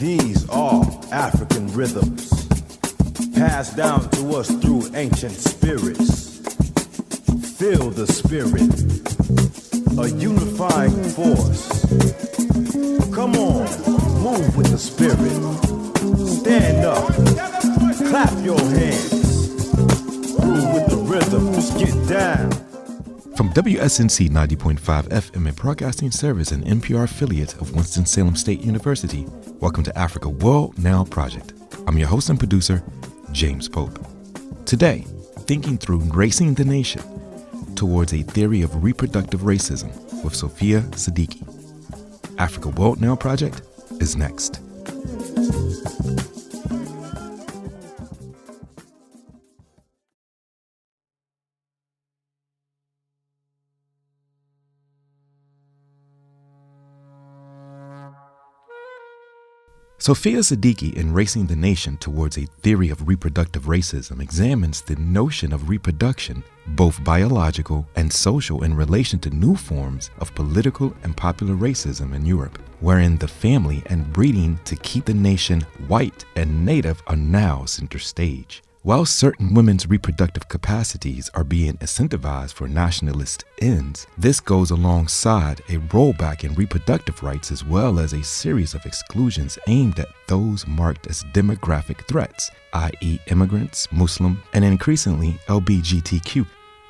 These are African rhythms, passed down to us through ancient spirits. Feel the spirit, a unifying force. Come on, move with the spirit. Stand up, clap your hands. Groove with the rhythms, get down. From WSNC 90.5 FM and broadcasting service and NPR affiliate of Winston-Salem State University, welcome to Africa World Now Project. I'm your host and producer, James Pope. Today, thinking through racing the nation towards a theory of reproductive racism with Sophia Siddiqui. Africa World Now Project is next. Sophia Siddiqui in Racing the Nation Towards a Theory of Reproductive Racism examines the notion of reproduction, both biological and social, in relation to new forms of political and popular racism in Europe, wherein the family and breeding to keep the nation white and native are now center stage. While certain women's reproductive capacities are being incentivized for nationalist ends, this goes alongside a rollback in reproductive rights as well as a series of exclusions aimed at those marked as demographic threats, i.e. immigrants, Muslim, and increasingly LGBTQ.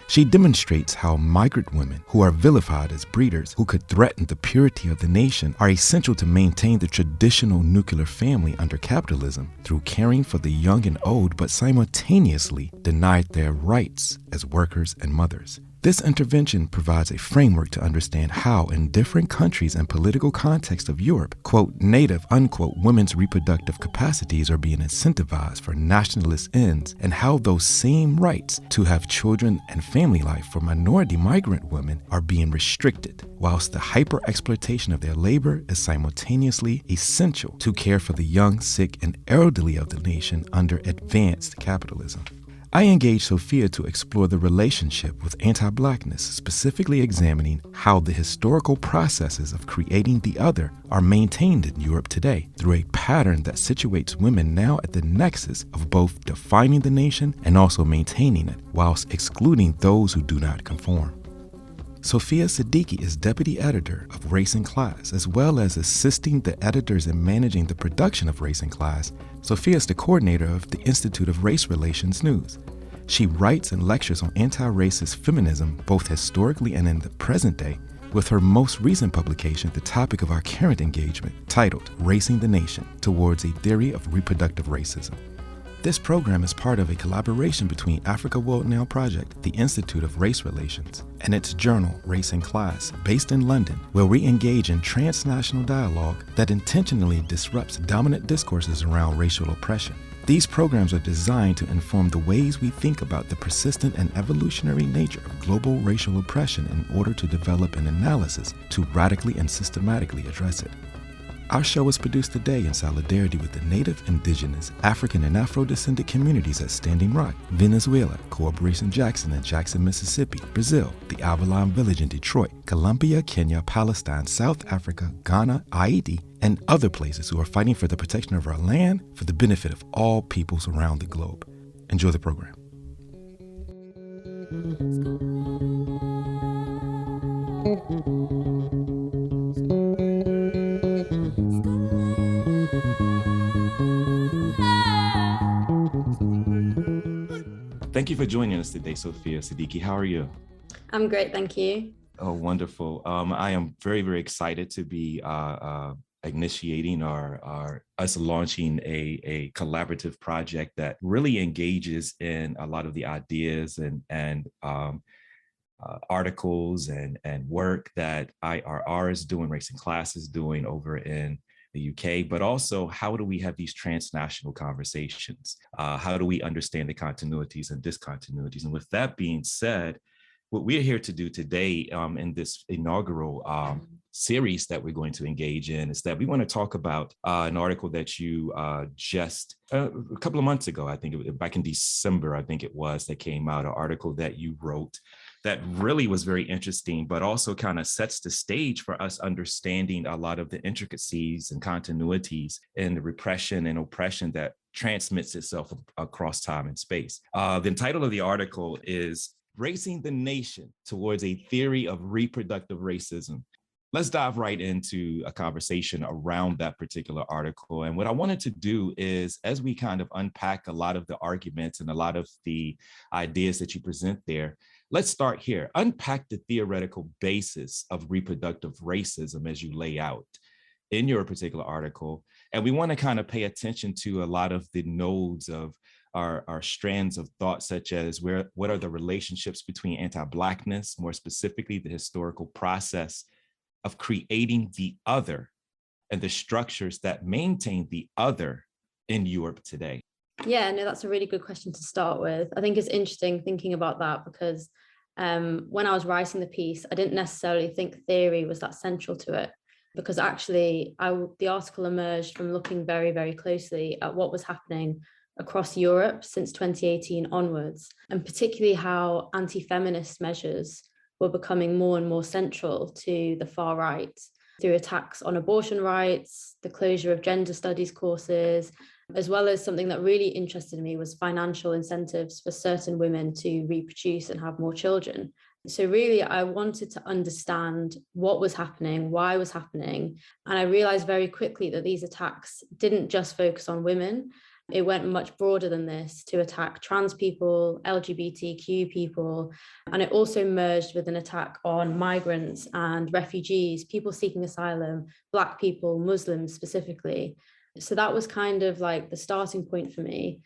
She demonstrates how migrant women who are vilified as breeders who could threaten the purity of the nation are essential to maintain the traditional nuclear family under capitalism through caring for the young and old, but simultaneously denied their rights as workers and mothers. This intervention provides a framework to understand how, in different countries and political contexts of Europe, quote, native, unquote, women's reproductive capacities are being incentivized for nationalist ends, and how those same rights to have children and family life for minority migrant women are being restricted, whilst the hyper-exploitation of their labor is simultaneously essential to care for the young, sick, and elderly of the nation under advanced capitalism. I engaged Sophia to explore the relationship with anti-Blackness, specifically examining how the historical processes of creating the other are maintained in Europe today through a pattern that situates women now at the nexus of both defining the nation and also maintaining it, whilst excluding those who do not conform. Sophia Siddiqui is deputy editor of Race and Class, as well as assisting the editors in managing the production of Race and Class. Sophia is the coordinator of the Institute of Race Relations News. She writes and lectures on anti-racist feminism, both historically and in the present day, with her most recent publication, the topic of our current engagement, titled Racing the Nation Towards a Theory of Reproductive Racism. This program is part of a collaboration between Africa World Now Project, the Institute of Race Relations, and its journal, Race and Class, based in London, where we engage in transnational dialogue that intentionally disrupts dominant discourses around racial oppression. These programs are designed to inform the ways we think about the persistent and evolutionary nature of global racial oppression in order to develop an analysis to radically and systematically address it. Our show is produced today in solidarity with the Native, Indigenous, African, and Afro-descendant communities at Standing Rock, Venezuela, Corporation Jackson in Jackson, Mississippi, Brazil, the Avalon Village in Detroit, Colombia, Kenya, Palestine, South Africa, Ghana, Haiti, and other places who are fighting for the protection of our land for the benefit of all peoples around the globe. Enjoy the program. Thank you for joining us today, Sophia Siddiqui. How are you? I'm great, thank you. Oh, wonderful. I am very, very excited to be initiating us launching a collaborative project that really engages in a lot of the ideas and articles and work that IRR is doing, Race and Class is doing over in the UK, but also how do we have these transnational conversations? How do we understand the continuities and discontinuities? And with that being said, what we're here to do today in this inaugural series that we're going to engage in is that we want to talk about an article that you just a couple of months ago, I think back in December, I think it was, that came out, an article that you wrote that really was very interesting, but also kind of sets the stage for us understanding a lot of the intricacies and continuities in the repression and oppression that transmits itself across time and space. The title of the article is Racing the Nation Towards a Theory of Reproductive Racism. Let's dive right into a conversation around that particular article. And what I wanted to do is, as we kind of unpack a lot of the arguments and a lot of the ideas that you present there, let's start here. Unpack the theoretical basis of reproductive racism as you lay out in your particular article. And we want to kind of pay attention to a lot of the nodes of our strands of thought, such as what are the relationships between anti-Blackness, more specifically the historical process of creating the other and the structures that maintain the other in Europe today? Yeah, no, that's a really good question to start with. I think it's interesting thinking about that because when I was writing the piece, I didn't necessarily think theory was that central to it, because actually the article emerged from looking very, very closely at what was happening across Europe since 2018 onwards, and particularly how anti-feminist measures were becoming more and more central to the far right through attacks on abortion rights, the closure of gender studies courses, as well as something that really interested me was financial incentives for certain women to reproduce and have more children. So really, I wanted to understand what was happening, why it was happening. And I realized very quickly that these attacks didn't just focus on women. It went much broader than this to attack trans people, LGBTQ people, and it also merged with an attack on migrants and refugees, people seeking asylum, Black people, Muslims specifically. So that was kind of like the starting point for me,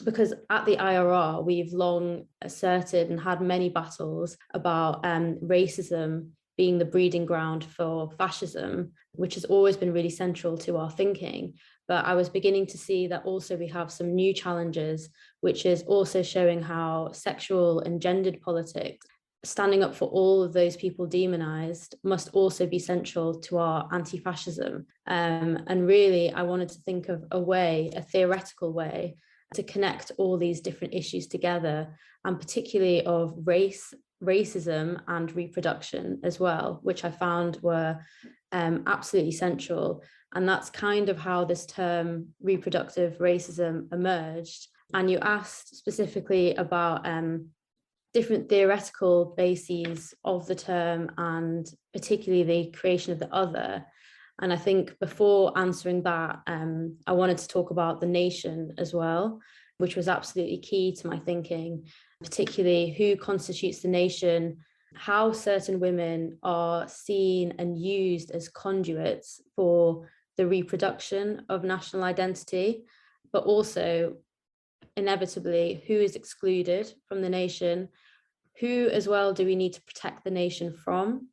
because at the IRR, we've long asserted and had many battles about racism being the breeding ground for fascism, which has always been really central to our thinking. But I was beginning to see that also we have some new challenges, which is also showing how sexual and gendered politics, standing up for all of those people demonized, must also be central to our anti-fascism. And really, I wanted to think of a theoretical way to connect all these different issues together, and particularly of racism and reproduction as well, which I found were absolutely central. And that's kind of how this term reproductive racism emerged. And you asked specifically about different theoretical bases of the term and particularly the creation of the other. And I think before answering that, I wanted to talk about the nation as well, which was absolutely key to my thinking, particularly who constitutes the nation, how certain women are seen and used as conduits for the reproduction of national identity, but also inevitably who is excluded from the nation, who as well do we need to protect the nation from.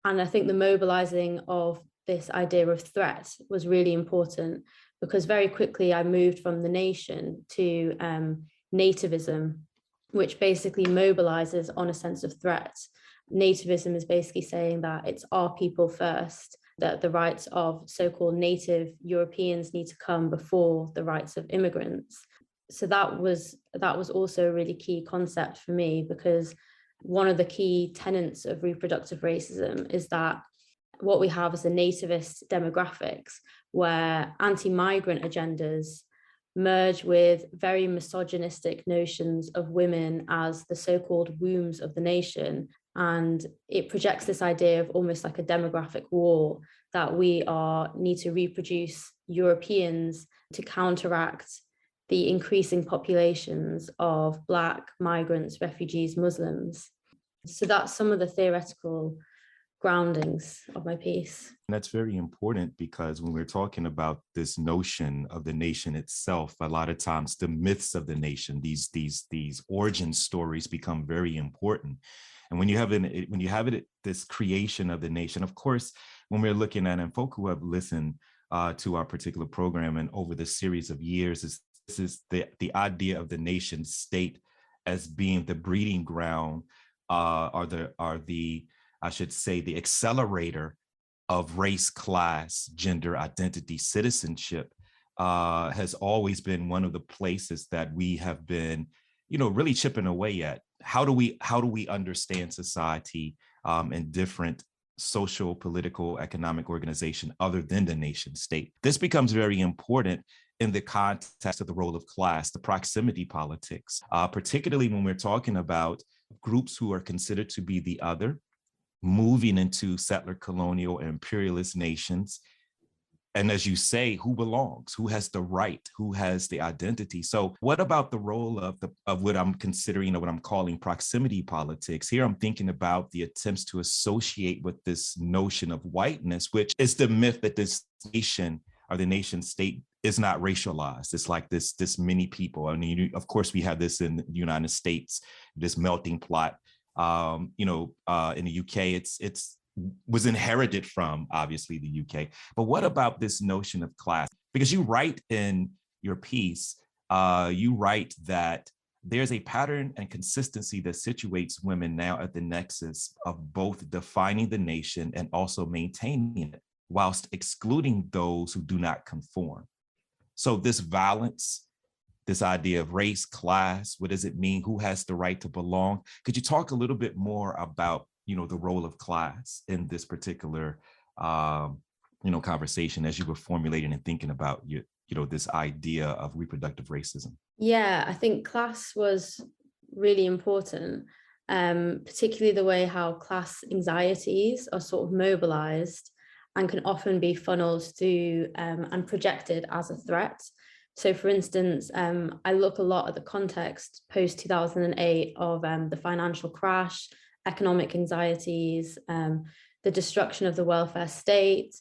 And I think the mobilizing of this idea of threat was really important, because very quickly I moved from the nation to nativism, which basically mobilizes on a sense of threat. Nativism is basically saying that it's our people first, that the rights of so-called native Europeans need to come before the rights of immigrants. So that was also a really key concept for me, because one of the key tenets of reproductive racism is that what we have is a nativist demographics where anti-migrant agendas merge with very misogynistic notions of women as the so-called wombs of the nation. And it projects this idea of almost like a demographic war, that we need to reproduce Europeans to counteract the increasing populations of Black, migrants, refugees, Muslims. So that's some of the theoretical groundings of my piece. And that's very important, because when we're talking about this notion of the nation itself, a lot of times the myths of the nation, these origin stories become very important. And when you have this creation of the nation, of course, when we're looking at, and folk who have listened to our particular program and over the series of years, this is the idea of the nation state as being the breeding ground, I should say, the accelerator of race, class, gender, identity, citizenship, has always been one of the places that we have been, really chipping away at how do we understand society in different social, political, economic organization other than the nation state? This becomes very important in the context of the role of class, the proximity politics, particularly when we're talking about groups who are considered to be the other, moving into settler, colonial, and imperialist nations. And as you say, who belongs, who has the right, who has the identity? So what about the role of what I'm considering, or what I'm calling proximity politics? Here I'm thinking about the attempts to associate with this notion of whiteness, which is the myth that this nation or the nation state is not racialized. It's like this many people. I mean, of course, we have this in the United States, this melting pot. In the UK, it's was inherited from, obviously, the UK. But what about this notion of class? Because you write in your piece, you write that there's a pattern and consistency that situates women now at the nexus of both defining the nation and also maintaining it, whilst excluding those who do not conform. So this violence, this idea of race, class, what does it mean? Who has the right to belong? Could you talk a little bit more about, the role of class in this particular, conversation as you were formulating and thinking about this idea of reproductive racism? Yeah, I think class was really important, particularly the way how class anxieties are sort of mobilized and can often be funneled through and projected as a threat. So for instance, I look a lot at the context post-2008 of the financial crash, economic anxieties, the destruction of the welfare state.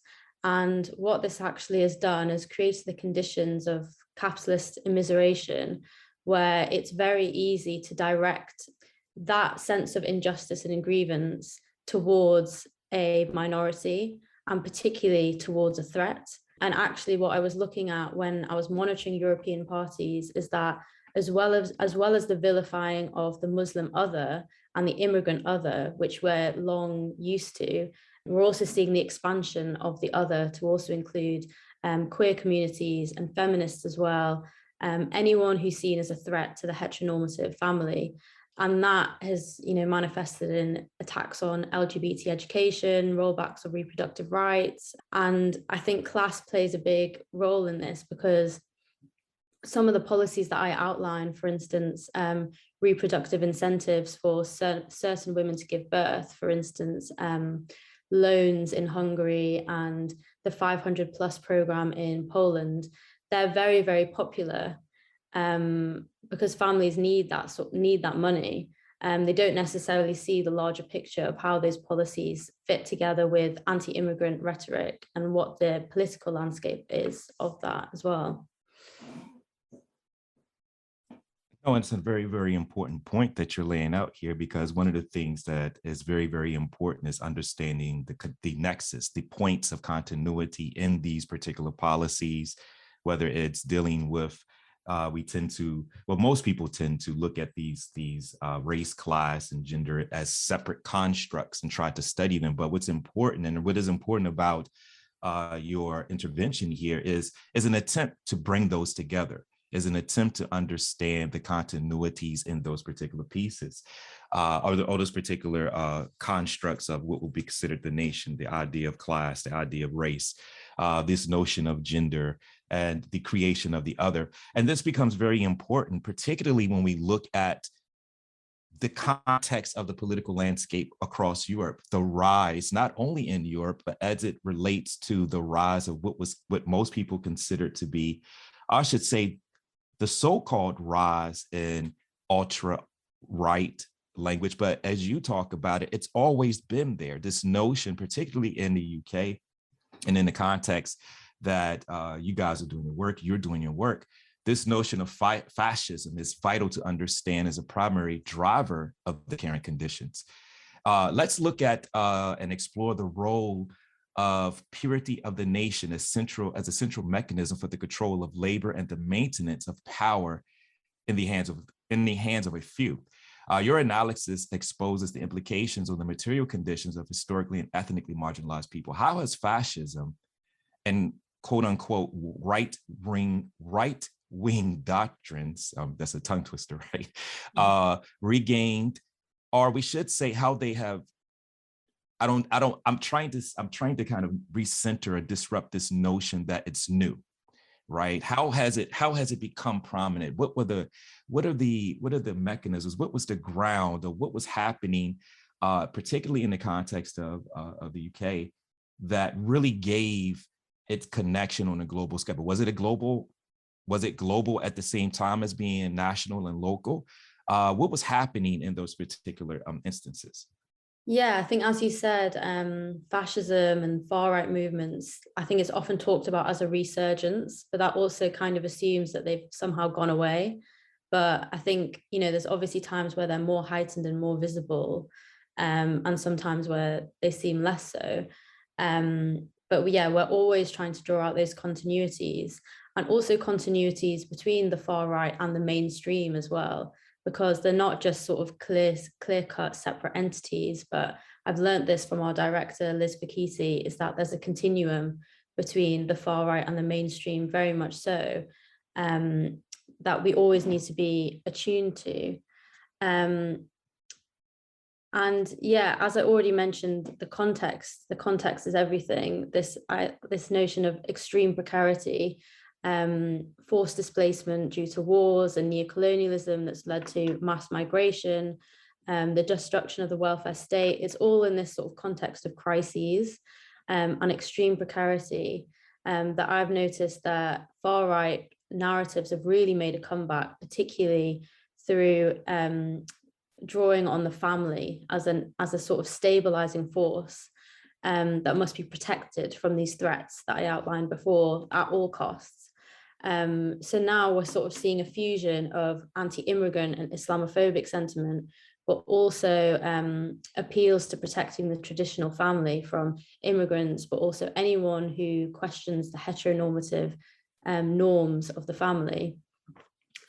And what this actually has done is created the conditions of capitalist immiseration, where it's very easy to direct that sense of injustice and grievance towards a minority, and particularly towards a threat. And actually what I was looking at when I was monitoring European parties is that as well as the vilifying of the Muslim other and the immigrant other, which we're long used to, we're also seeing the expansion of the other to also include queer communities and feminists as well, anyone who's seen as a threat to the heteronormative family. And that has, manifested in attacks on LGBT education, rollbacks of reproductive rights. And I think class plays a big role in this, because some of the policies that I outline, for instance, reproductive incentives for certain women to give birth, for instance, loans in Hungary and the 500 plus program in Poland, they're very, very popular because families need that money. They don't necessarily see the larger picture of how those policies fit together with anti-immigrant rhetoric and what the political landscape is of that as well. Oh, it's a very, very important point that you're laying out here, because one of the things that is very, very important is understanding the nexus, the points of continuity in these particular policies, whether it's dealing with, most people tend to look at these race, class, and gender as separate constructs and try to study them. But what's important, and what is important about your intervention here is an attempt to bring those together, is an attempt to understand the continuities in those particular pieces, or those particular constructs of what will be considered the nation, the idea of class, the idea of race, this notion of gender, and the creation of the other. And this becomes very important, particularly when we look at the context of the political landscape across Europe, the rise, not only in Europe, but as it relates to the rise of what most people consider to be, I should say, the so-called rise in ultra-right language. But as you talk about it, it's always been there. This notion, particularly in the UK, and in the context that you guys are doing your work, you're doing your work, this notion of fascism is vital to understand as a primary driver of the current conditions. Let's look at and explore the role of purity of the nation as a central mechanism for the control of labor and the maintenance of power in the hands of a few. Your analysis exposes the implications on the material conditions of historically and ethnically marginalized people. How has fascism and quote unquote right wing doctrines, that's a tongue twister, right? Regained, or we should say how they have, I'm trying to kind of recenter or disrupt this notion that it's new, right? How has it become prominent? What are the mechanisms? What was the ground of what was happening, particularly in the context of the UK, that really gave its connection on a global scale? Was it global at the same time as being national and local? What was happening in those particular instances? Yeah, I think, as you said, fascism and far-right movements, I think it's often talked about as a resurgence, but that also kind of assumes that they've somehow gone away. But I think, there's obviously times where they're more heightened and more visible, and sometimes where they seem less so. But yeah, we're always trying to draw out those continuities, and also continuities between the far right and the mainstream as well, because they're not just sort of clear-cut separate entities. But I've learned this from our director, Liz Bakiti, is that there's a continuum between the far right and the mainstream, very much so, that we always need to be attuned to. And yeah, as I already mentioned, the context is everything. This notion of extreme precarity, forced displacement due to wars and neocolonialism that's led to mass migration, the destruction of the welfare state. It's all in this sort of context of crises, and extreme precarity, that I've noticed that far-right narratives have really made a comeback, particularly through drawing on the family as a sort of stabilizing force, that must be protected from these threats that I outlined before at all costs. So now we're sort of seeing a fusion of anti-immigrant and Islamophobic sentiment, but also appeals to protecting the traditional family from immigrants, but also anyone who questions the heteronormative norms of the family.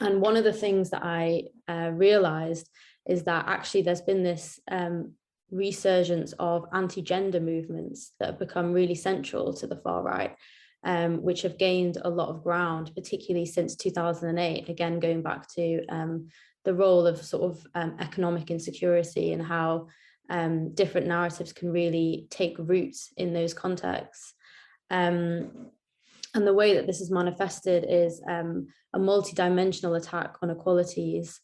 And one of the things that I realized is that actually there's been this resurgence of anti-gender movements that have become really central to the far right, which have gained a lot of ground, particularly since 2008, again, going back to the role of sort of economic insecurity and how different narratives can really take root in those contexts. And the way that this is manifested is a multi-dimensional attack on equalities,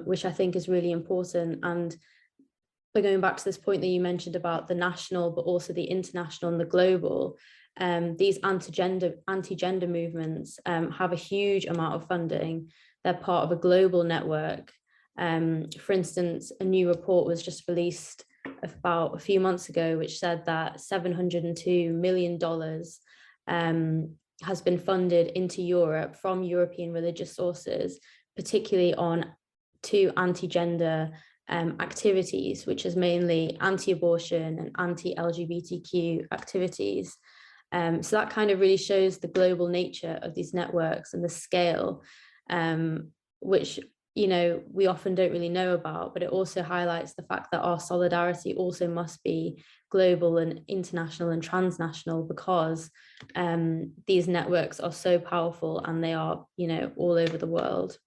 which I think is really important. And by going back to this point that you mentioned about the national, but also the international and the global, these anti-gender movements have a huge amount of funding. They're part of a global network. For instance, a new report was just released about a few months ago, which said that $702 million has been funded into Europe from European religious sources, particularly on two anti-gender activities, which is mainly anti-abortion and anti-LGBTQ activities. So that kind of really shows the global nature of these networks and the scale, which we often don't really know about, but it also highlights the fact that our solidarity also must be global and international and transnational, because these networks are so powerful and they are, all over the world.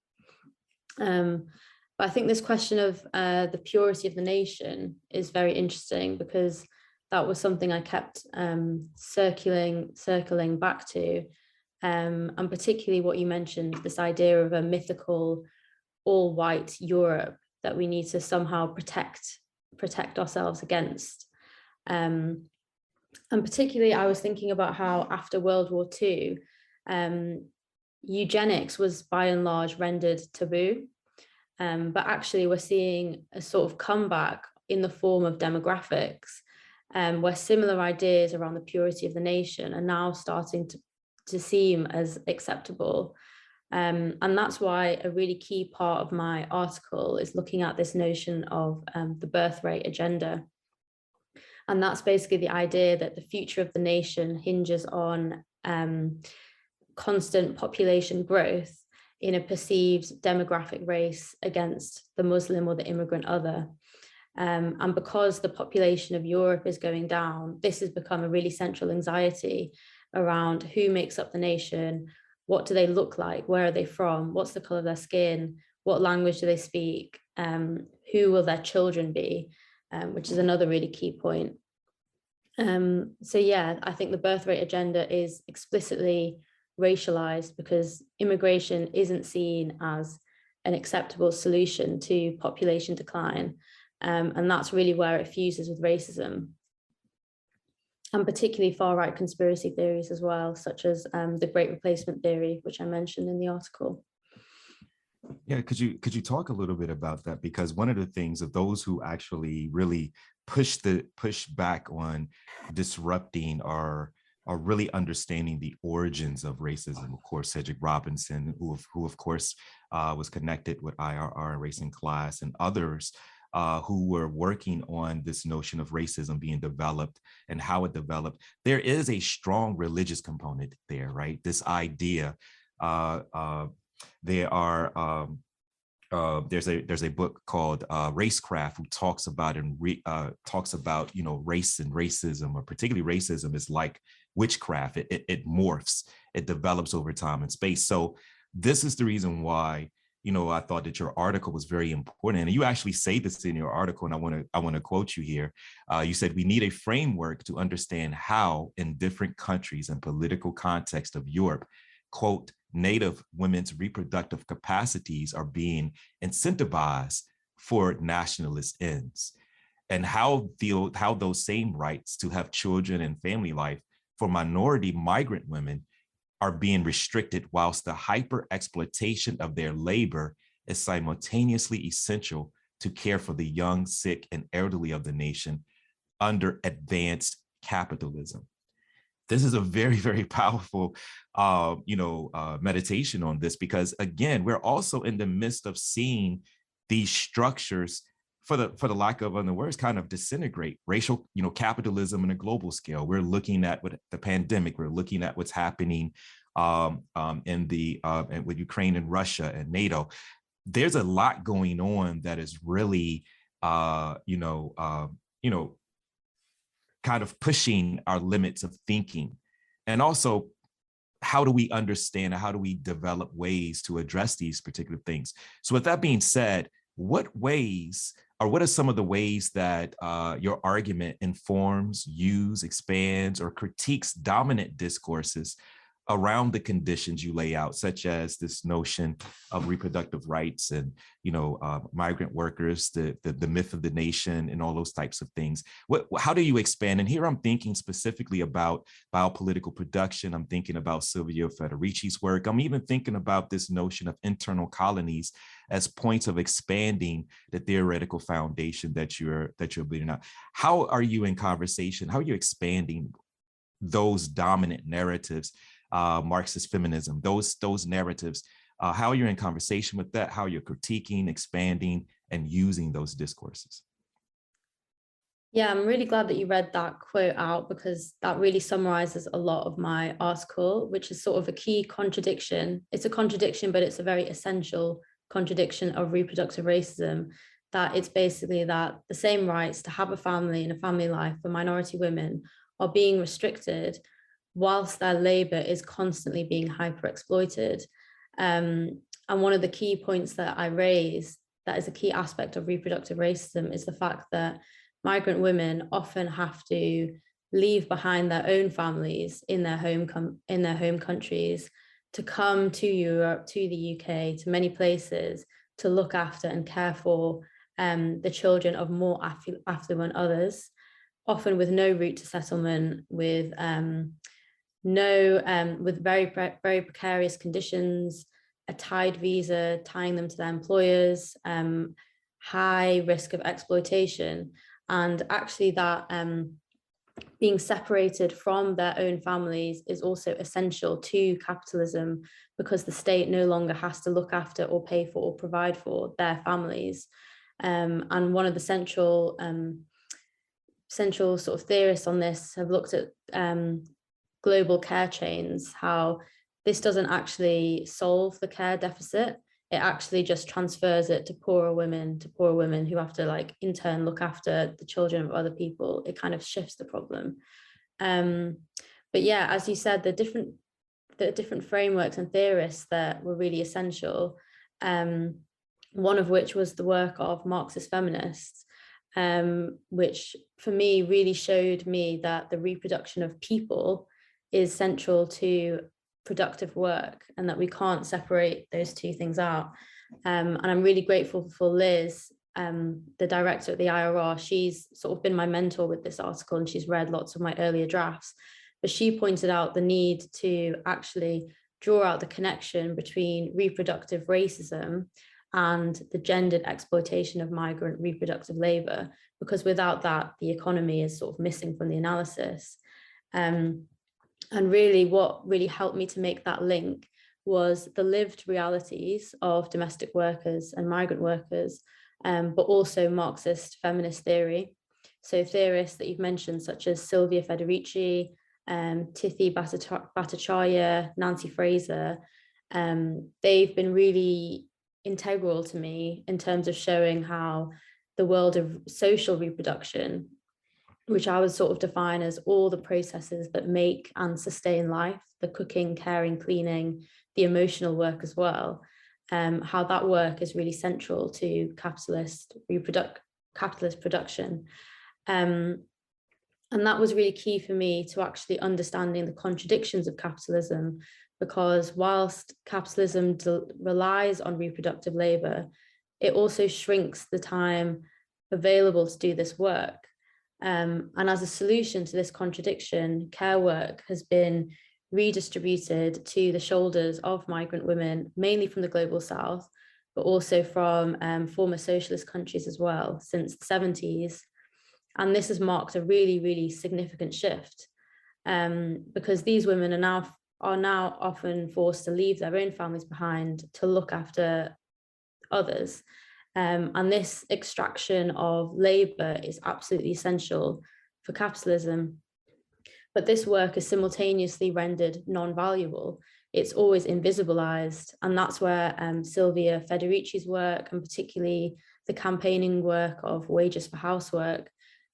But I think this question of the purity of the nation is very interesting, because that was something I kept circling back to, and particularly what you mentioned, this idea of a mythical all-white Europe that we need to somehow protect ourselves against. And particularly, I was thinking about how after World War II, eugenics was by and large rendered taboo. But actually, we're seeing a sort of comeback in the form of demographics, where similar ideas around the purity of the nation are now starting to seem as acceptable. And that's why a really key part of my article is looking at this notion of the birth rate agenda. And that's basically the idea that the future of the nation hinges on constant population growth in a perceived demographic race against the Muslim or the immigrant other. And because the population of Europe is going down, this has become a really central anxiety around who makes up the nation, what do they look like? Where are they from? What's the color of their skin? What language do they speak? Who will their children be? Which is another really key point. So yeah, I think the birth rate agenda is explicitly racialized because immigration isn't seen as an acceptable solution to population decline. And that's really where it fuses with racism. And particularly far-right conspiracy theories as well, such as the Great Replacement theory, which I mentioned in the article. Yeah, could you talk a little bit about that? Because one of the things of those who actually really push back on disrupting are really understanding the origins of racism. Of course, Cedric Robinson, who of course was connected with IRR and Race and Class, and others who were working on this notion of racism being developed and how it developed. There is a strong religious component there, right? This idea. There's a book called Racecraft, who talks about race and racism, or particularly racism is like witchcraft. It morphs, it develops over time and space. So this is the reason why I thought that your article was very important, and you actually say this in your article, and I want to quote you here. You said, "We need a framework to understand how, in different countries and political context of Europe, quote, Native women's reproductive capacities are being incentivized for nationalist ends, and how those same rights to have children and family life for minority migrant women are being restricted, whilst the hyper exploitation of their labor is simultaneously essential to care for the young, sick, and elderly of the nation under advanced capitalism." This is a very, very powerful, meditation on this, because again, we're also in the midst of seeing these structures, for the lack of other words, kind of disintegrate. Racial, capitalism on a global scale. We're looking at with the pandemic. We're looking at what's happening with Ukraine and Russia and NATO. There's a lot going on that is really, kind of pushing our limits of thinking. And also, how do we understand, how do we develop ways to address these particular things? So with that being said, what are some of the ways that your argument informs, expands, or critiques dominant discourses around the conditions you lay out, such as this notion of reproductive rights and, migrant workers, the myth of the nation, and all those types of things? How do you expand? And here I'm thinking specifically about biopolitical production. I'm thinking about Silvia Federici's work. I'm even thinking about this notion of internal colonies as points of expanding the theoretical foundation that you're building out. How are you in conversation? How are you expanding those dominant narratives? Marxist feminism, those narratives, how you're in conversation with that, how you're critiquing, expanding, and using those discourses. Yeah, I'm really glad that you read that quote out, because that really summarizes a lot of my article, which is sort of a key contradiction. It's a contradiction, but it's a very essential contradiction of reproductive racism, that it's basically that the same rights to have a family and a family life for minority women are being restricted whilst their labor is constantly being hyper exploited. And one of the key points that I raise that is a key aspect of reproductive racism is the fact that migrant women often have to leave behind their own families in their home countries to come to Europe, to the UK, to many places to look after and care for the children of more affluent others, often with no route to settlement, with very, very precarious conditions, a tied visa tying them to their employers, high risk of exploitation. And actually that being separated from their own families is also essential to capitalism, because the state no longer has to look after or pay for or provide for their families. And one of the central sort of theorists on this have looked at global care chains, how this doesn't actually solve the care deficit. It actually just transfers it to poorer women who have to in turn look after the children of other people. It kind of shifts the problem. But yeah, as you said, the different the different frameworks and theorists that were really essential. One of which was the work of Marxist feminists, which for me really showed me that the reproduction of people is central to productive work and that we can't separate those two things out. And I'm really grateful for Liz, the director at the IRR. She's sort of been my mentor with this article and she's read lots of my earlier drafts, but she pointed out the need to actually draw out the connection between reproductive racism and the gendered exploitation of migrant reproductive labor, because without that, the economy is sort of missing from the analysis. And really what really helped me to make that link was the lived realities of domestic workers and migrant workers, but also Marxist feminist theory. So theorists that you've mentioned, such as Sophia Siddiqui, Tithi Bhattacharya, Nancy Fraser, they've been really integral to me in terms of showing how the world of social reproduction, which I would sort of define as all the processes that make and sustain life, the cooking, caring, cleaning, the emotional work as well, how that work is really central to capitalist production. And that was really key for me to actually understanding the contradictions of capitalism, because whilst capitalism relies on reproductive labor, it also shrinks the time available to do this work. And as a solution to this contradiction, care work has been redistributed to the shoulders of migrant women, mainly from the global south, but also from former socialist countries as well, since the 70s. And this has marked a really, really significant shift, because these women are now often forced to leave their own families behind to look after others. And this extraction of labor is absolutely essential for capitalism. But this work is simultaneously rendered non-valuable. It's always invisibilized. And that's where Sophia Siddiqui's work, and particularly the campaigning work of Wages for Housework,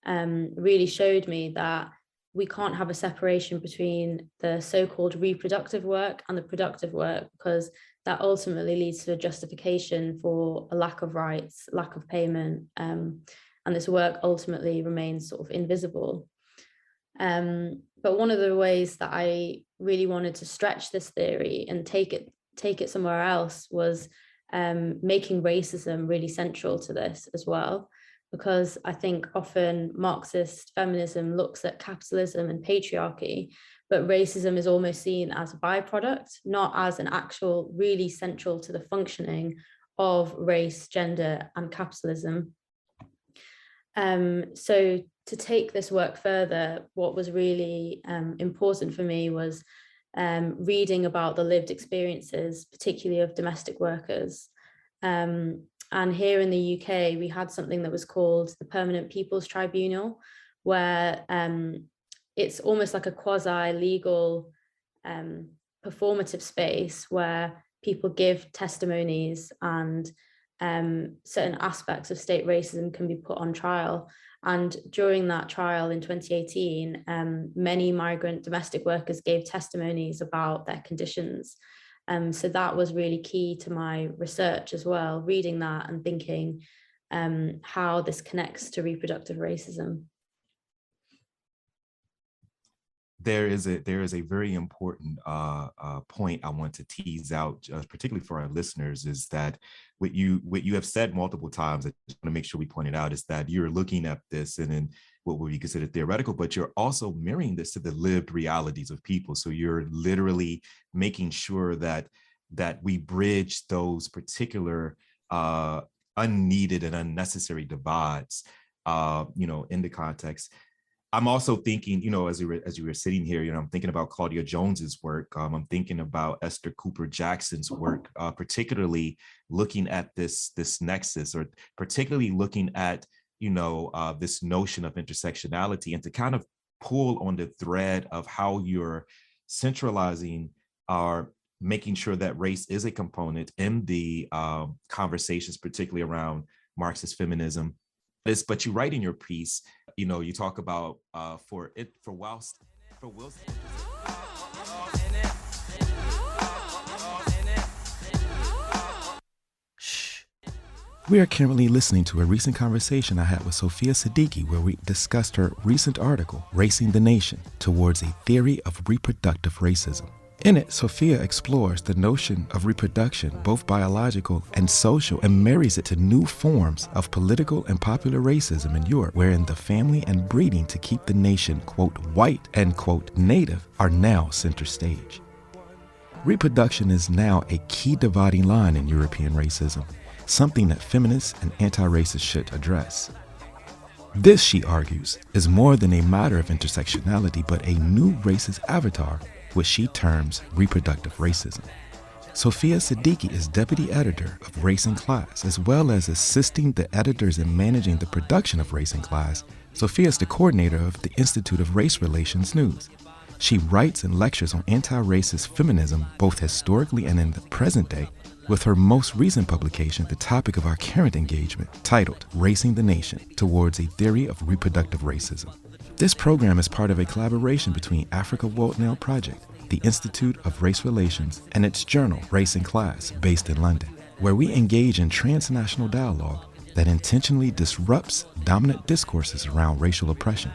really showed me that we can't have a separation between the so-called reproductive work and the productive work, because that ultimately leads to a justification for a lack of rights, lack of payment, and this work ultimately remains sort of invisible. But one of the ways that I really wanted to stretch this theory and take it somewhere else was making racism really central to this as well, because I think often Marxist feminism looks at capitalism and patriarchy, but racism is almost seen as a byproduct, not as an actual really central to the functioning of race, gender, and capitalism. So to take this work further, what was really important for me was reading about the lived experiences, particularly of domestic workers. And here in the UK, we had something that was called the Permanent People's Tribunal, where it's almost like a quasi-legal performative space where people give testimonies and certain aspects of state racism can be put on trial. And during that trial in 2018, many migrant domestic workers gave testimonies about their conditions. So that was really key to my research as well, reading that and thinking how this connects to reproductive racism. There is a very important point I want to tease out, particularly for our listeners, is that what you have said multiple times, I just want to make sure we point it out, is that you're looking at this and in what would be considered theoretical, but you're also mirroring this to the lived realities of people. So you're literally making sure that we bridge those particular unneeded and unnecessary divides, in the context. I'm also thinking, as you were sitting here, I'm thinking about Claudia Jones's work. I'm thinking about Esther Cooper Jackson's work, particularly looking at this nexus, or particularly looking at, this notion of intersectionality, and to kind of pull on the thread of how you're centralizing or making sure that race is a component in the conversations, particularly around Marxist feminism. But you write in your piece, you talk about for Wilson. We are currently listening to a recent conversation I had with Sophia Siddiqui where we discussed her recent article, Racing the Nation, Towards a Theory of Reproductive Racism. In it, Sophia explores the notion of reproduction, both biological and social, and marries it to new forms of political and popular racism in Europe, wherein the family and breeding to keep the nation, quote, white and, quote, native, are now center stage. Reproduction is now a key dividing line in European racism, something that feminists and anti-racists should address. This, she argues, is more than a matter of intersectionality, but a new racist avatar, which she terms reproductive racism. Sophia Siddiqui is deputy editor of Race and Class, as well as assisting the editors in managing the production of Race and Class. Sophia is the coordinator of the Institute of Race Relations News. She writes and lectures on anti-racist feminism, both historically and in the present day, with her most recent publication, the topic of our current engagement, titled Racing the Nation, Towards a Theory of Reproductive Racism. This program is part of a collaboration between Africa World Now Project, the Institute of Race Relations, and its journal, Race and Class, based in London, where we engage in transnational dialogue that intentionally disrupts dominant discourses around racial oppression.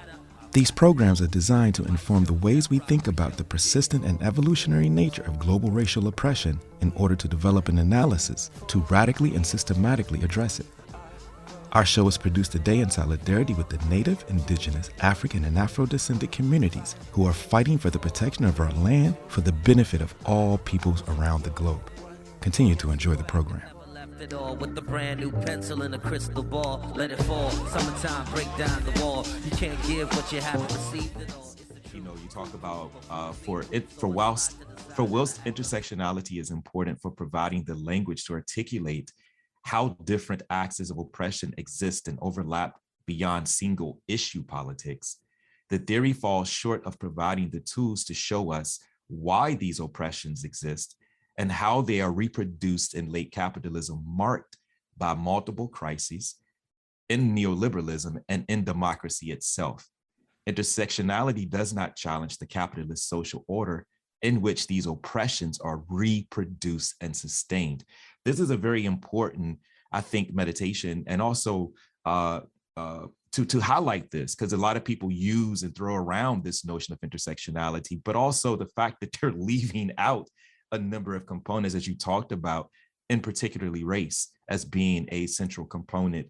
These programs are designed to inform the ways we think about the persistent and evolutionary nature of global racial oppression in order to develop an analysis to radically and systematically address it. Our show is produced today in solidarity with the Native, Indigenous, African, and Afro-descendant communities who are fighting for the protection of our land for the benefit of all peoples around the globe. Continue to enjoy the program. It all with the brand new pencil and a crystal ball. Let it fall. Summertime, break down the wall. You can't give what you haven't received at all. You know, you talk about whilst intersectionality is important for providing the language to articulate how different axes of oppression exist and overlap beyond single issue politics, the theory falls short of providing the tools to show us why these oppressions exist and how they are reproduced in late capitalism marked by multiple crises in neoliberalism and in democracy itself. Intersectionality does not challenge the capitalist social order in which these oppressions are reproduced and sustained. This is a very important, I think, meditation, and also to highlight this, because a lot of people use and throw around this notion of intersectionality, but also the fact that they're leaving out a number of components that you talked about, in particularly race, as being a central component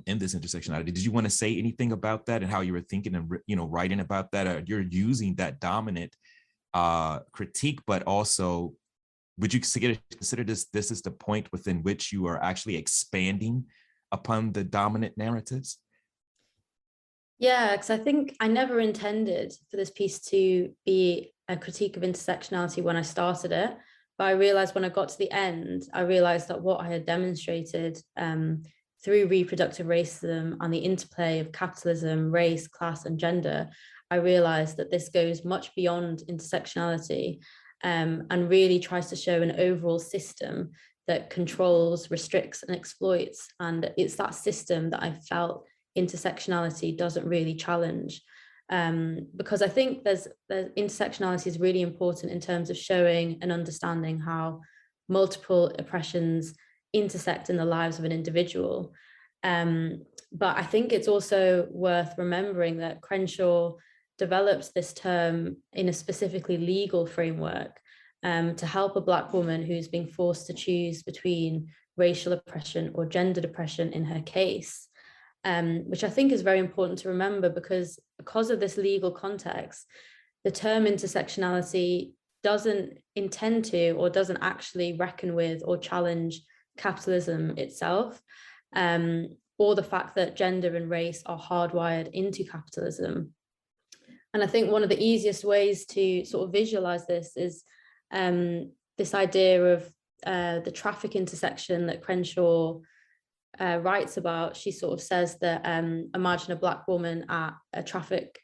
in this intersectionality. Did you want to say anything about that and how you were thinking and writing about that? Or you're using that dominant critique, but also would you consider this is the point within which you are actually expanding upon the dominant narratives? Yeah, because I think I never intended for this piece to be a critique of intersectionality when I started it, but I realized when I got to the end, I realized that what I had demonstrated through reproductive racism and the interplay of capitalism, race, class, and gender, I realized that this goes much beyond intersectionality and really tries to show an overall system that controls, restricts, and exploits. And it's that system that I felt intersectionality doesn't really challenge. Because I think the intersectionality is really important in terms of showing and understanding how multiple oppressions intersect in the lives of an individual. But I think it's also worth remembering that Crenshaw developed this term in a specifically legal framework to help a Black woman who's being forced to choose between racial oppression or gendered oppression in her case. Which I think is very important to remember because of this legal context, the term intersectionality doesn't intend to or doesn't actually reckon with or challenge capitalism itself, or the fact that gender and race are hardwired into capitalism. And I think one of the easiest ways to sort of visualize this is this idea of the traffic intersection that Crenshaw writes about. She sort of says that imagine a Black woman at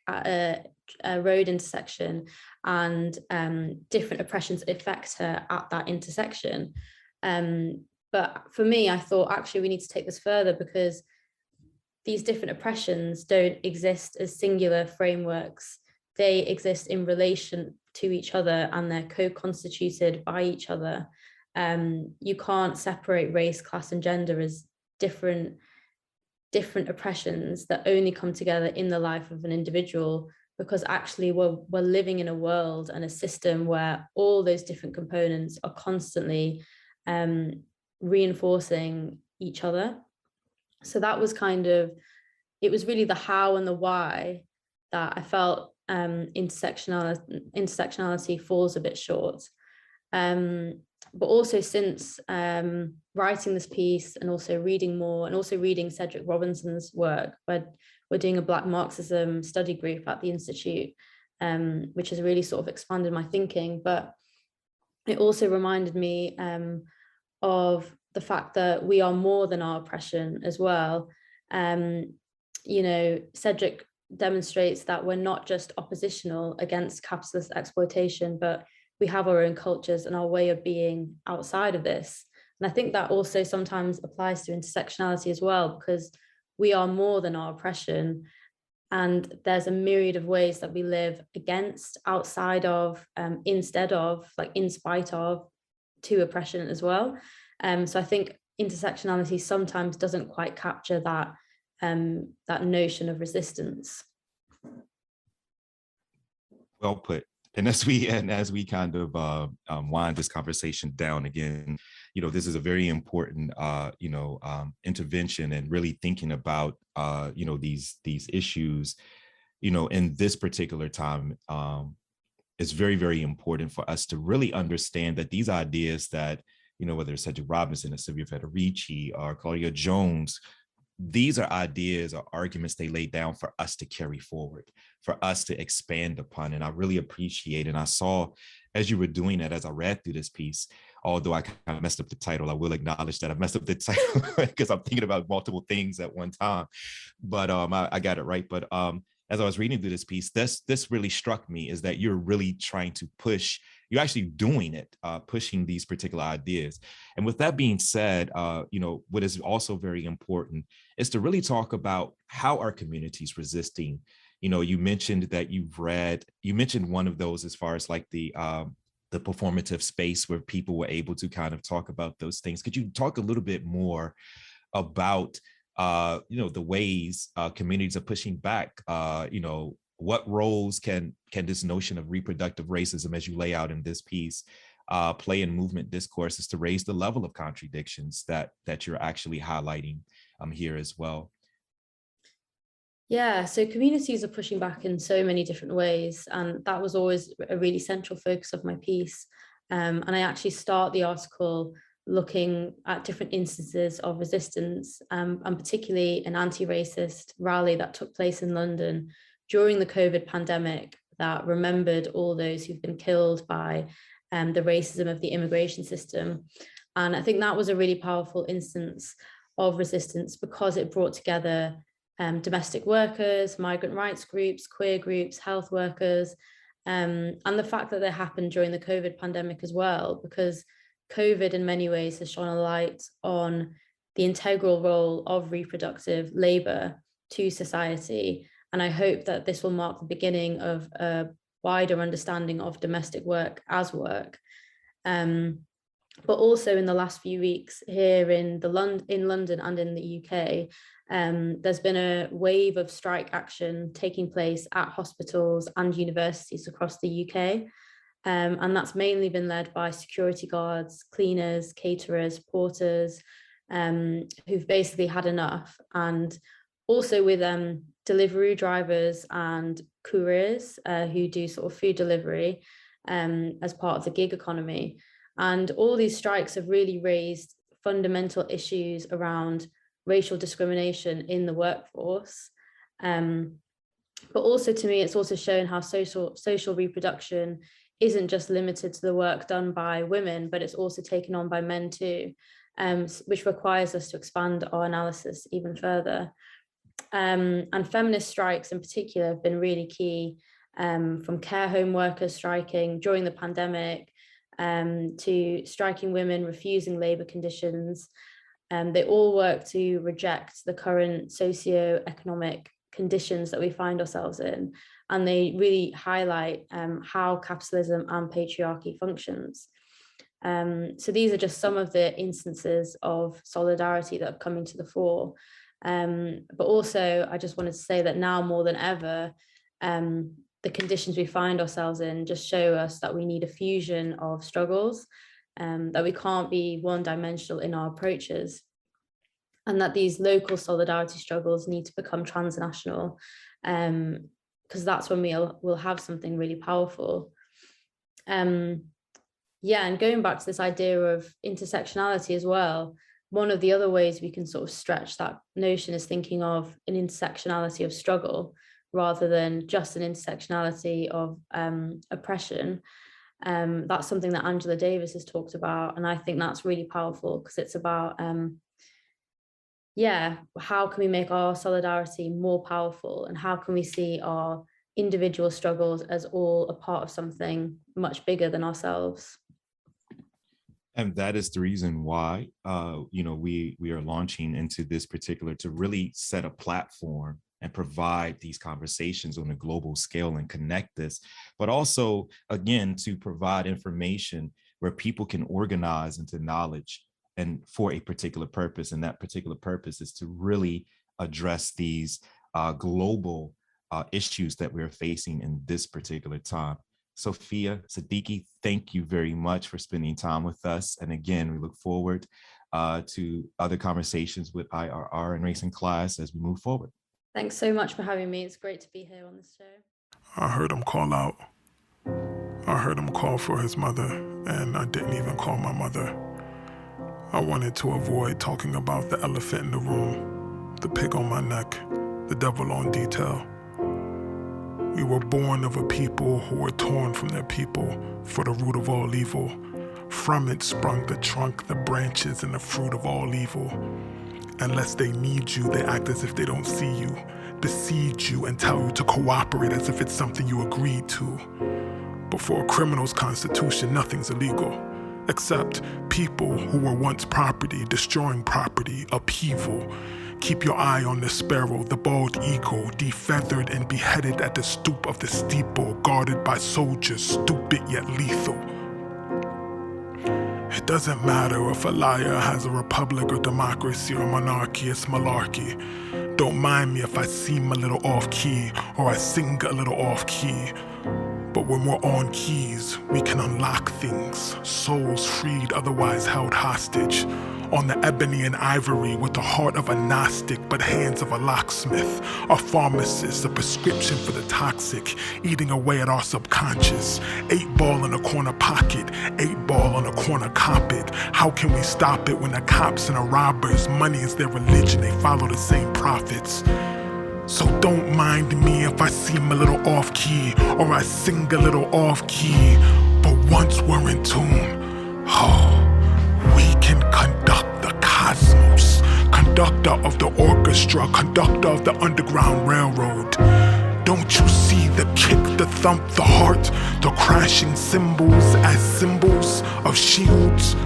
a road intersection, and different oppressions affect her at that intersection. But for me, I thought actually we need to take this further because these different oppressions don't exist as singular frameworks. They exist in relation to each other and they're co-constituted by each other. You can't separate race, class, and gender as different oppressions that only come together in the life of an individual, because actually we're living in a world and a system where all those different components are constantly reinforcing each other. So that was it was really the how and the why that I felt intersectionality falls a bit short. But also since writing this piece and also reading more, and also reading Cedric Robinson's work, we're doing a Black Marxism study group at the Institute, which has really sort of expanded my thinking. But it also reminded me of the fact that we are more than our oppression as well. Cedric demonstrates that we're not just oppositional against capitalist exploitation, but we have our own cultures and our way of being outside of this. And I think that also sometimes applies to intersectionality as well, because we are more than our oppression. And there's a myriad of ways that we live against, outside of, instead of, like in spite of, to oppression as well. So I think intersectionality sometimes doesn't quite capture that notion of resistance. Well put. And as we kind of wind this conversation down again, this is a very important intervention, and really thinking about these issues, in this particular time. It's very, very important for us to really understand that these ideas that, whether it's Cedric Robinson or Silvia Federici or Claudia Jones, these are ideas or arguments they laid down for us to carry forward, for us to expand upon. And I really appreciate, and I saw as you were doing that, as I read through this piece, although I kind of messed up the title, I will acknowledge that I messed up the title because I'm thinking about multiple things at one time, but I got it right. But as I was reading through this piece, this really struck me, is that you're really trying to push, you're actually doing it, pushing these particular ideas. And with that being said, what is also very important is to really talk about how our communities resisting. You mentioned that you mentioned one of those as far as like the performative space where people were able to kind of talk about those things. Could you talk a little bit more about the ways communities are pushing back? What roles can this notion of reproductive racism, as you lay out in this piece, play in movement discourses to raise the level of contradictions that you're actually highlighting here as well? Yeah, so communities are pushing back in so many different ways, and that was always a really central focus of my piece. And I actually start the article looking at different instances of resistance, and particularly an anti-racist rally that took place in London during the COVID pandemic that remembered all those who've been killed by the racism of the immigration system. And I think that was a really powerful instance of resistance, because it brought together domestic workers, migrant rights groups, queer groups, health workers, and the fact that they happened during the COVID pandemic as well, because COVID in many ways has shone a light on the integral role of reproductive labor to society. And I hope that this will mark the beginning of a wider understanding of domestic work as work. But also in the last few weeks here in London and in the UK, there's been a wave of strike action taking place at hospitals and universities across the UK. And that's mainly been led by security guards, cleaners, caterers, porters, who've basically had enough. And also with delivery drivers and couriers who do sort of food delivery as part of the gig economy. And all these strikes have really raised fundamental issues around racial discrimination in the workforce. But also, to me, it's also shown how social reproduction isn't just limited to the work done by women, but it's also taken on by men too, which requires us to expand our analysis even further. And feminist strikes in particular have been really key, from care home workers striking during the pandemic, to striking women refusing labour conditions. They all work to reject the current socio-economic conditions that we find ourselves in, and they really highlight how capitalism and patriarchy functions. So these are just some of the instances of solidarity that are coming to the fore. But also, I just wanted to say that now more than ever, the conditions we find ourselves in just show us that we need a fusion of struggles, that we can't be one-dimensional in our approaches, and that these local solidarity struggles need to become transnational, because that's when we'll have something really powerful. Yeah, and going back to this idea of intersectionality as well, one of the other ways we can sort of stretch that notion is thinking of an intersectionality of struggle rather than just an intersectionality of oppression. That's something that Angela Davis has talked about, and I think that's really powerful because it's about how can we make our solidarity more powerful, and how can we see our individual struggles as all a part of something much bigger than ourselves. And that is the reason why, we are launching into this particular, to really set a platform and provide these conversations on a global scale and connect this, but also, again, to provide information where people can organize into knowledge and for a particular purpose. And that particular purpose is to really address these global issues that we're facing in this particular time. Sophia Siddiqui, thank you very much for spending time with us. And again, we look forward to other conversations with IRR and Racing Class as we move forward. Thanks so much for having me. It's great to be here on this show. I heard him call out. I heard him call for his mother, and I didn't even call my mother. I wanted to avoid talking about the elephant in the room, the pig on my neck, the devil on detail. We were born of a people who were torn from their people for the root of all evil. From it sprung the trunk, the branches, and the fruit of all evil. Unless they need you, they act as if they don't see you, besiege you and tell you to cooperate as if it's something you agreed to. But for a criminal's constitution, nothing's illegal, except people who were once property, destroying property, upheaval. Keep your eye on the sparrow, the bald eagle, defeathered and beheaded at the stoop of the steeple, guarded by soldiers, stupid yet lethal. It doesn't matter if a liar has a republic or democracy or monarchy, it's malarkey. Don't mind me if I seem a little off-key or I sing a little off-key. But when we're on keys, we can unlock things. Souls freed, otherwise held hostage. On the ebony and ivory with the heart of a Gnostic but hands of a locksmith. A pharmacist, a prescription for the toxic, eating away at our subconscious. 8-ball in a corner pocket, 8-ball on a corner cop it. How can we stop it when the cops and the robbers, money is their religion, they follow the same prophets. So don't mind me if I seem a little off-key or I sing a little off-key. But once we're in tune, we can conduct the cosmos. Conductor of the orchestra, conductor of the Underground Railroad. Don't you see the kick, the thump, the heart, the crashing cymbals as symbols of shields?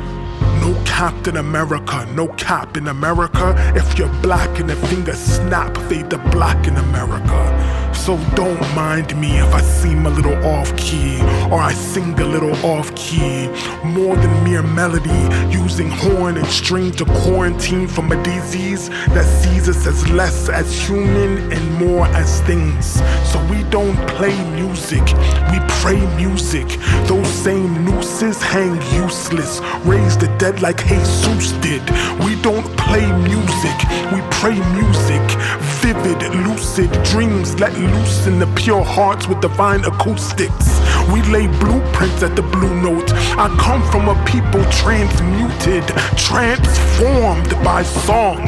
No Captain America, no cap in America. If you're black and the finger snap, fade the black in America. So don't mind me if I seem a little off-key or I sing a little off-key. More than mere melody, using horn and string to quarantine from a disease that sees us as less as human and more as things. So we don't play music, we pray music. Those same nooses hang useless, raise the dead like Jesus did. We don't play music, we pray music. Vivid, lucid dreams let loose in the pure hearts with divine acoustics. We lay blueprints at the blue note. I come from a people transmuted, transformed by song.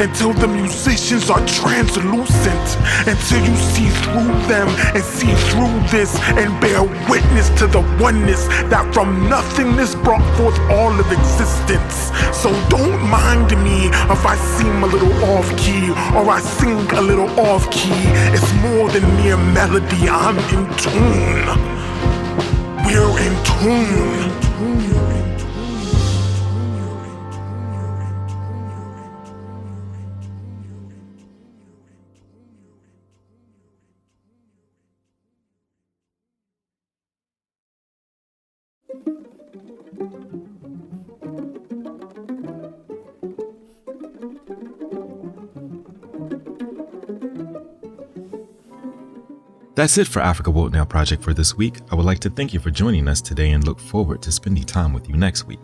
Until the musicians are translucent, until you see through them and see through this and bear witness to the oneness that from nothingness brought forth all of existence. So don't mind me if I seem a little off-key or I sing a little off-key. It's more than mere melody, I'm in tune. We're in tune. That's it for Africa Woke Now Project for this week. I would like to thank you for joining us today and look forward to spending time with you next week.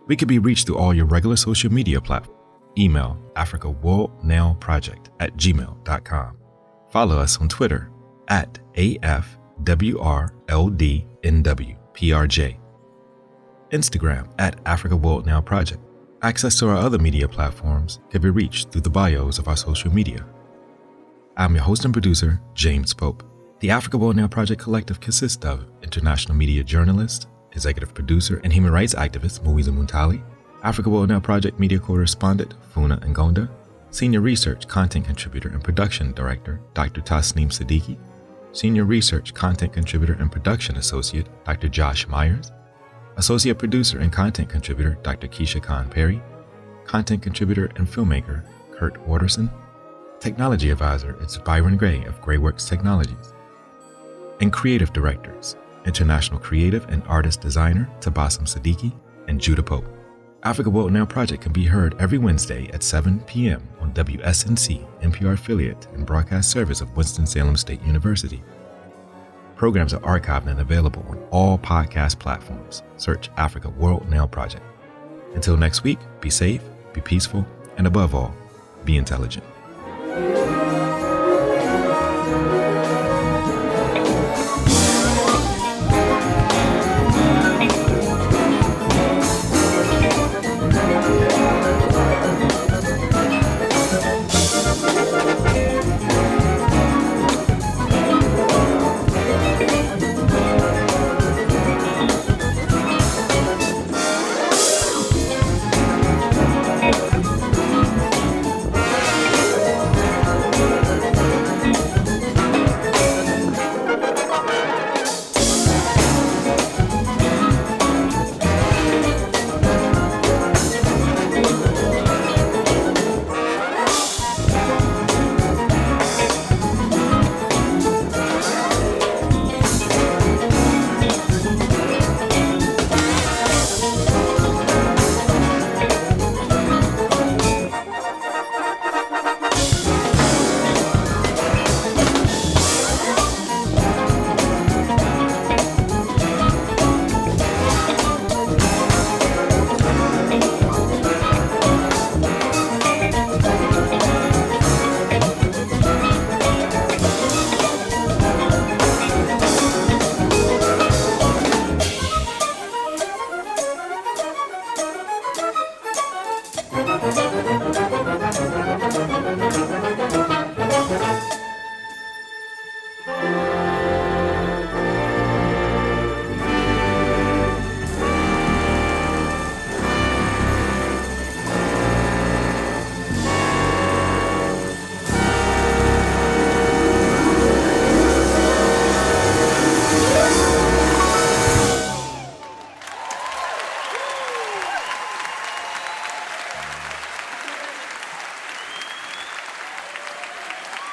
We can be reached through all your regular social media platforms. Email africaworldnowproject@gmail.com. Follow us on Twitter @AFWRLDNWPRJ. Instagram @Africa World Now Project. Access to our other media platforms can be reached through the bios of our social media. I'm your host and producer, James Pope. The Africa World Now Project Collective consists of international media journalist, executive producer, and human rights activist Muiza Muntali, Africa World Now Project media correspondent Funa Ngonda, senior research content contributor and production director Dr. Tasneem Siddiqui, senior research content contributor and production associate Dr. Josh Myers, associate producer and content contributor Dr. Keisha Khan Perry, content contributor and filmmaker Kurt Watterson, technology advisor is Byron Gray of Grayworks Technologies, and creative directors, international creative and artist designer Tabassum Siddiqui and Judah Pope. Africa World Now Project can be heard every Wednesday at 7 p.m. on WSNC, NPR affiliate and broadcast service of Winston-Salem State University. Programs are archived and available on all podcast platforms. Search Africa World Now Project. Until next week, be safe, be peaceful, and above all, be intelligent.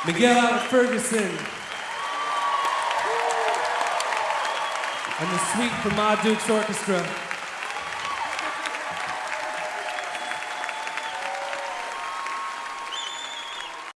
Miguel out of Ferguson. And the suite from Ma Duke's Orchestra.